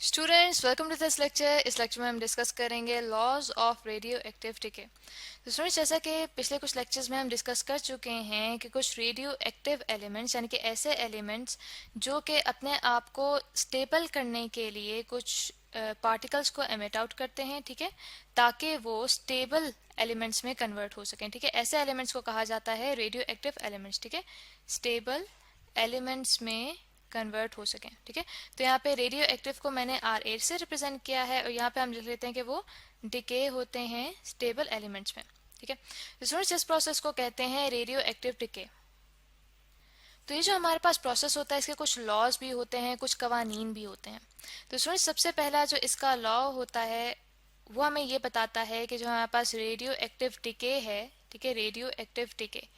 Students welcome to this lecture. इस lecture में हम डिस्कस करेंगे laws of radio active decay. तो स्टूडेंट्स, जैसा कि पिछले कुछ लेक्चर्स में हम डिस्कस कर चुके हैं कि कुछ रेडियो एक्टिव एलिमेंट्स यानी कि ऐसे एलिमेंट्स जो कि अपने आप को स्टेबल करने के लिए कुछ पार्टिकल्स को एमिट आउट करते हैं, ठीक है, ताकि वो स्टेबल एलिमेंट्स में कन्वर्ट हो सकें। ठीक है, ऐसे एलिमेंट्स को कहा जाता है रेडियो एक्टिव एलिमेंट्स। ठीक है, स्टेबल एलिमेंट्स में कन्वर्ट हो सकें। ठीक है, तो यहाँ पे रेडियो एक्टिव को मैंने R8 से रिप्रेजेंट किया है और यहाँ पे हम लिख लेते हैं कि वो डिके होते हैं स्टेबल एलिमेंट्स में। ठीक है, तो स्टूडेंट्स इस प्रोसेस को कहते हैं रेडियो एक्टिव डिके। तो ये जो हमारे पास प्रोसेस होता है इसके कुछ लॉज भी होते हैं, कुछ कवानीन भी होते हैं। तो स्टूडेंट्स सबसे पहला जो इसका लॉ होता है वो हमें ये बताता है कि जो हमारे पास रेडियो एक्टिव डिके है, ठीक है, रेडियो एक्टिव डिके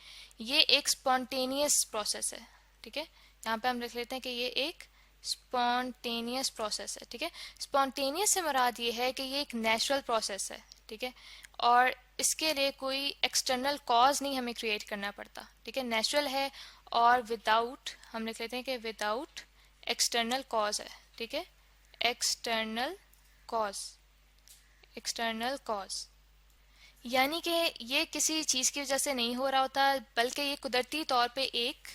ये एक स्पॉन्टेनियस प्रोसेस है। ठीक है, यहाँ पे हम लिख लेते हैं कि ये एक स्पॉन्टेनियस प्रोसेस है। ठीक है, स्पॉन्टेनियस से मुराद ये है कि ये एक नेचुरल प्रोसेस है। ठीक है, और इसके लिए कोई एक्सटर्नल कॉज नहीं हमें क्रिएट करना पड़ता। ठीक है, नेचुरल है और विदाउट, हम लिख लेते हैं कि विदाउट एक्सटर्नल कॉज है। ठीक है, एक्सटर्नल कॉज, एक्सटर्नल कॉज यानी कि ये किसी चीज की वजह से नहीं हो रहा होता, बल्कि ये कुदरती तौर पे एक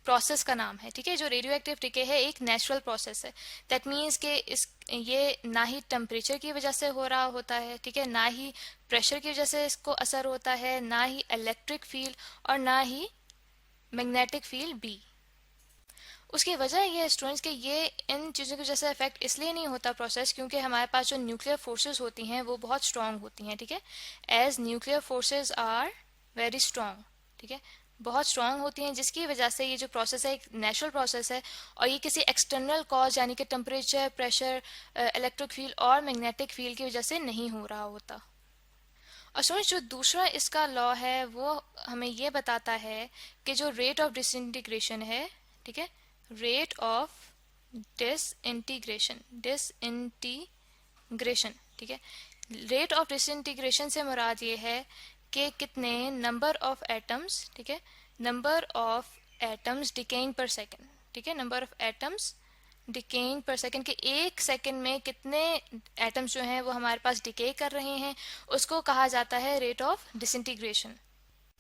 प्रोसेस का नाम है। ठीक है, जो रेडियो एक्टिव डिके है एक नेचुरल प्रोसेस है। दैट मीन्स कि इस ये ना ही टेम्परेचर की वजह से हो रहा होता है, ठीक है, ना ही प्रेशर की वजह से इसको असर होता है, ना ही इलेक्ट्रिक फील्ड और ना ही मैग्नेटिक फील्ड भी। उसकी वजह ये है स्टूडेंट्स कि ये इन चीज़ों की वजह से इफेक्ट इसलिए नहीं होता प्रोसेस क्योंकि हमारे पास जो न्यूक्लियर फोर्सेस होती हैं वो बहुत स्ट्रांग होती हैं। ठीक है, as nuclear forces are very strong. ठीक है, बहुत स्ट्रांग होती हैं, जिसकी वजह से ये जो प्रोसेस है एक नेचुरल प्रोसेस है और ये किसी एक्सटर्नल कॉज यानी कि टेम्परेचर, प्रेशर, इलेक्ट्रिक फील्ड और मैग्नेटिक फील्ड की वजह से नहीं हो रहा होता। और स्टूडेंट्स जो दूसरा इसका लॉ है वो हमें ये बताता है कि जो रेट ऑफ डिसइंटीग्रेशन है, ठीक है, रेट ऑफ डिसइंटीग्रेशन, डिसइंटीग्रेशन, ठीक है, रेट ऑफ डिसइंटीग्रेशन से मुराद ये है कि कितने नंबर ऑफ एटम्स, ठीक है, नंबर ऑफ एटम्स डिकेइंग पर सेकेंड, ठीक है, नंबर ऑफ एटम्स डिकेइंग पर सेकेंड, के एक सेकेंड में कितने एटम्स जो हैं वो हमारे पास डिके कर रहे हैं, उसको कहा जाता है रेट ऑफ डिसइंटीग्रेशन।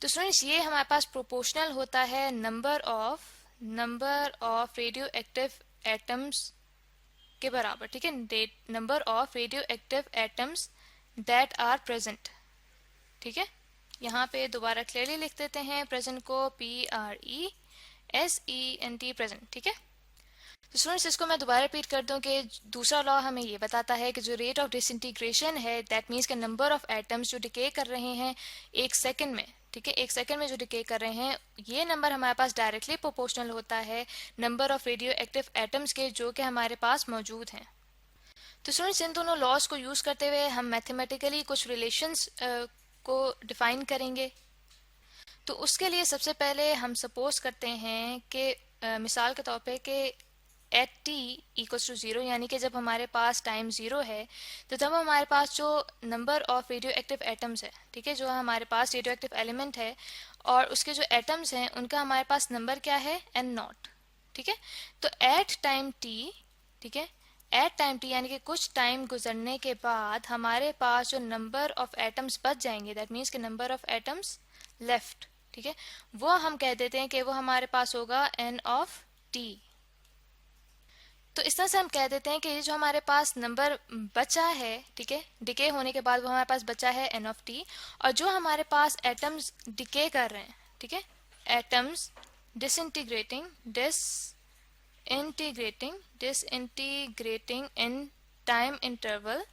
तो स्टूडेंट्स ये हमारे पास प्रोपोर्शनल होता है number of radio active atoms के बराबर। ठीक है, number of radio active atoms that are present. ठीक है, यहाँ पे दोबारा क्लियरली लिख देते हैं प्रेजेंट को, PRESENT, प्रेजेंट। ठीक है, तो स्टूडेंट्स इसको मैं दोबारा रिपीट कर दूं कि दूसरा लॉ हमें ये बताता है कि जो रेट ऑफ डिसइंटीग्रेशन है दैट मीन्स के नंबर ऑफ एटम्स जो डिके कर रहे हैं एक सेकंड में, ठीक है, एक सेकंड में जो डिके कर रहे हैं ये नंबर हमारे पास डायरेक्टली प्रोपोर्शनल होता है number of radio active atoms के जो कि हमारे पास मौजूद हैं। तो स्टूडेंट्स इन दोनों लॉज को यूज करते हुए हम मैथमेटिकली कुछ रिलेशंस को डिफाइन करेंगे। तो उसके लिए सबसे पहले हम सपोज करते हैं कि मिसाल के तौर पे कि एट टी इक्वल्स टू 0 यानी कि जब हमारे पास टाइम 0 है तो तब हमारे पास जो number of radio active atoms है, ठीक है, जो हमारे पास रेडियो एक्टिव एलिमेंट है और उसके जो एटम्स हैं उनका हमारे पास नंबर क्या है, n0। ठीक है, तो एट टाइम टी, ठीक है, एट टाइम टी यानी कि कुछ टाइम गुजरने के बाद हमारे पास जो नंबर ऑफ एटम्स बच जाएंगे दैट मीन्स के नंबर ऑफ एटम्स लेफ्ट, ठीक है, वो हम कह देते हैं कि वो हमारे पास होगा n ऑफ टी। तो इस तरह से हम कह देते हैं कि ये जो हमारे पास नंबर बचा है, ठीक है, डिके होने के बाद वो हमारे पास बचा है n ऑफ टी, और जो हमारे पास एटम्स डिके कर रहे हैं, ठीक है, atoms disintegrating in time interval,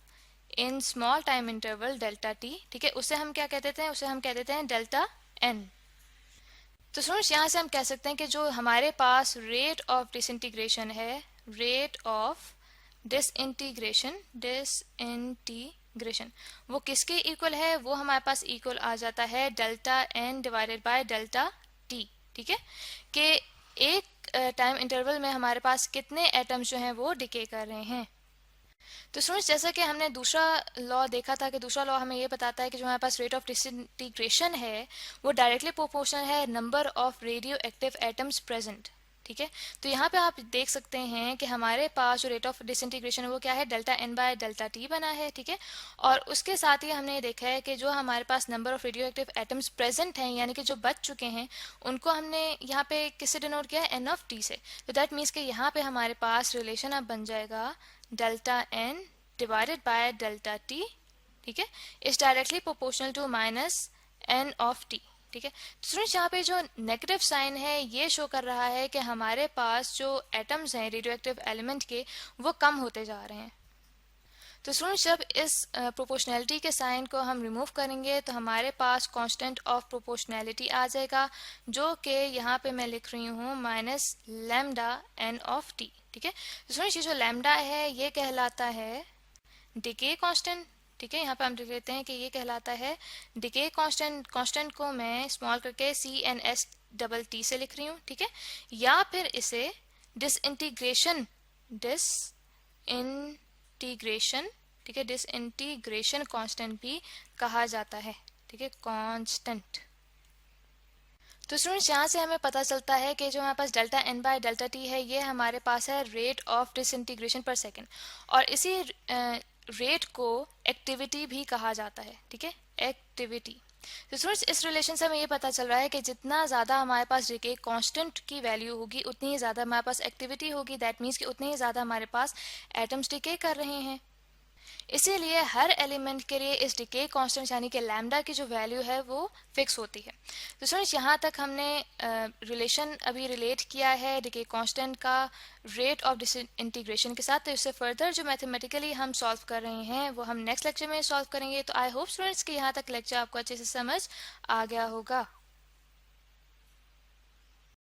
in small time interval delta T, ठीक है, उसे हम क्या कह देते हैं, उसे हम कह देते हैं डेल्टा एन। तो स्टूडेंट्स यहाँ से हम कह सकते हैं कि जो हमारे पास रेट ऑफ डिसइंटीग्रेशन है, रेट ऑफ डिसइंटीग्रेशन वो किसके इक्वल है, वो हमारे पास इक्वल आ जाता है delta N divided by delta T. ठीक है, कि एक टाइम इंटरवल में हमारे पास कितने एटम्स जो हैं वो डिके कर रहे हैं। तो स्टूडेंट्स जैसा कि हमने दूसरा लॉ देखा था कि दूसरा लॉ हमें ये बताता है कि जो हमारे पास रेट ऑफ डिसइंटीग्रेशन है वो डायरेक्टली प्रोपोर्शनल है number of radio active atoms present. ठीक है। तो यहाँ पे आप देख सकते हैं कि हमारे पास जो रेट ऑफ डिसइंटीग्रेशन है वो क्या है, delta N by delta T बना है, ठीक है। और उसके साथ ही हमने देखा है कि जो हमारे पास number of radio active atoms present हैं, यानी कि जो बच चुके हैं, उनको हमने यहाँ पे किससे डिनोट किया है, एन ऑफ टी से। तो दैट मीन्स कि यहाँ पे हमारे पास रिलेशन अब बन जाएगा delta N divided by delta T, ठीक है, is directly proportional to minus N of T, ठीक है। तो स्टूडेंट्स यहाँ पे जो नेगेटिव साइन है ये शो कर रहा है कि हमारे पास जो एटम्स हैं रेडियो एक्टिव एलिमेंट के वो कम होते जा रहे हैं। तो स्टूडेंट्स जब इस प्रोपोर्शनैलिटी के साइन को हम रिमूव करेंगे तो हमारे पास कांस्टेंट ऑफ प्रोपोर्शनैलिटी आ जाएगा, जो कि यहाँ पे मैं लिख रही हूँ minus lambda N of T, ठीक है। तो स्टूडेंट्स ये जो लैम्डा है ये कहलाता है डिके कांस्टेंट, ठीक है। यहाँ पे हम लिख लेते हैं कि ये कहलाता है डिके कांस्टेंट। कांस्टेंट को मैं स्मॉल करके C N S double T से लिख रही हूँ, ठीक है। या फिर इसे डिसइंटीग्रेशन ठीक है, डिसइंटीग्रेशन कांस्टेंट भी कहा जाता है, ठीक है, कांस्टेंट। तो स्टूडेंट्स यहाँ से हमें पता चलता है कि जो हमारे पास delta N by delta T है ये हमारे पास है rate of disintegration per second, और इसी रेट को एक्टिविटी भी कहा जाता है, ठीक है, एक्टिविटी। तो स्टूडेंट्स इस रिलेशन से हमें ये पता चल रहा है कि जितना ज़्यादा हमारे पास डिके कांस्टेंट की वैल्यू होगी उतनी ही ज़्यादा हमारे पास एक्टिविटी होगी, दैट मीन्स कि उतने ही ज़्यादा हमारे पास एटम्स डिके कर रहे हैं। इसीलिए हर एलिमेंट के लिए इस डिके कांस्टेंट यानी कि लैम्डा की जो वैल्यू है वो फिक्स होती है। तो स्टूडेंट्स यहाँ तक हमने रिलेशन अभी रिलेट किया है डिके कांस्टेंट का रेट ऑफ डिसइंटीग्रेशन के साथ। तो इससे फर्दर जो मैथमेटिकली हम सॉल्व कर रहे हैं वो हम नेक्स्ट लेक्चर में सॉल्व करेंगे। तो आई होप स्टूडेंट्स कि यहाँ तक लेक्चर आपको अच्छे से समझ आ गया होगा।